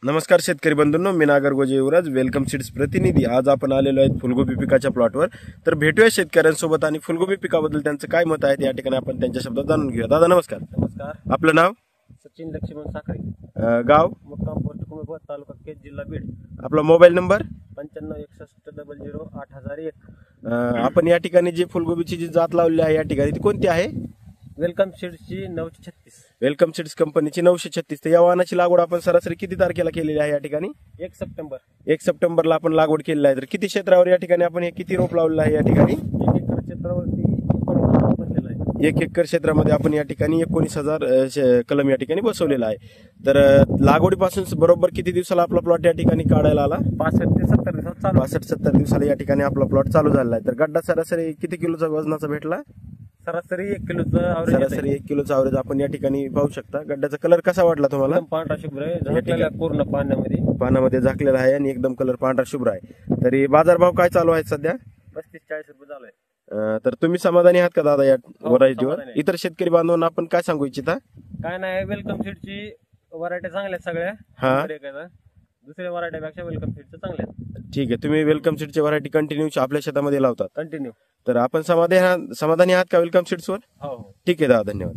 नमस्कार शेतकरी बंधूंनो, मी नागरगोजे युवराज, welcome seeds प्रतिनिधी। आज आपण आलेलो आहेत फुलगोबी पिकाच्या प्लॉटवर। तर भेटूया शेतकऱ्यांसोबत आणि फुलगोबी पिकाबद्दल त्यांचं काय मत आहे या ठिकाणी आपण त्यांच्या शब्दात जाणून घेऊया। दादा नमस्कार। नमस्कार। आपलं नाव? सचिन लक्ष्मण साखरे, गाव? मुक्काम पोस्ट कुमेपत, तालुका केज, जिल्हा बीड। आपला मोबाईल नंबर? 9561008001। आपण या ठिकाणी जी फुलगोबीची जी जात लावली आहे या ठिकाणी ती कोणती आहे? वेलकम सीड्सची 936। वेलकम सीड्स कंपनीची 936। तर या वाहनाची लागवड आपण सरासरी किती तारखेला केलेली आहे या ठिकाणी? 1 सप्टेंबर। 1 सप्टेंबरला आपण लागवड केलेली आहे। तर किती क्षेत्रावर या ठिकाणी आपण हे किती रोप लावलेलं आहे या ठिकाणी? 1 एकर क्षेत्रावरती 19,000 बसलेला आहे। 1 एकर क्षेत्रामध्ये आपण या ठिकाणी 19,000 कलम या ठिकाणी बसवलेला आहे। तर लागवडीपासून बरोबर किती दिवसाला आपला प्लॉट या ठिकाणी काढायला आला? 65 ते 70 दिवसात चालू। 65-70 दिवसाला या ठिकाणी आपला प्लॉट चालू झालेला आहे। तर गड्डा सरासरी किती किलोचा वजनाचा भेटला? सरासरी 1 किलोचं ॲव्हरेज। सरासरी 1 किलोचा ॲव्हरेज आपण या ठिकाणी पाहू शकता। गड्ड्याचा कलर कसा वाटला तुम्हाला? एकदम पांढरा शुभ्र आहे, झाकलेला पूर्ण पानामध्ये झाकलेला आहे आणि एकदम कलर पांढरा शुभ्र आहे। तरी बाजारभाव काय चालू आहे सध्या? 35-40 रुपये चालू आहे। तर तुम्ही समाधानी आहात का दादा या व्हरायटीवर? इतर शेतकरी बांधवांना आपण काय सांगू इच्छिता? काय नाही, वेलकम सीडची व्हरायटी चांगल्या सगळ्या। दुसऱ्या व्हरायटीपेक्षा वेलकम सीडच्या चांगल्या आहेत। ठीक आहे, तुम्ही वेलकम सीडची व्हरायटी कंटिन्यू आपल्या शेतामध्ये लावतात? कंटिन्यू। तर आपण समाधानी आहात का वेलकम सीड्सवर? हो। ठीक आहे दादा, धन्यवाद।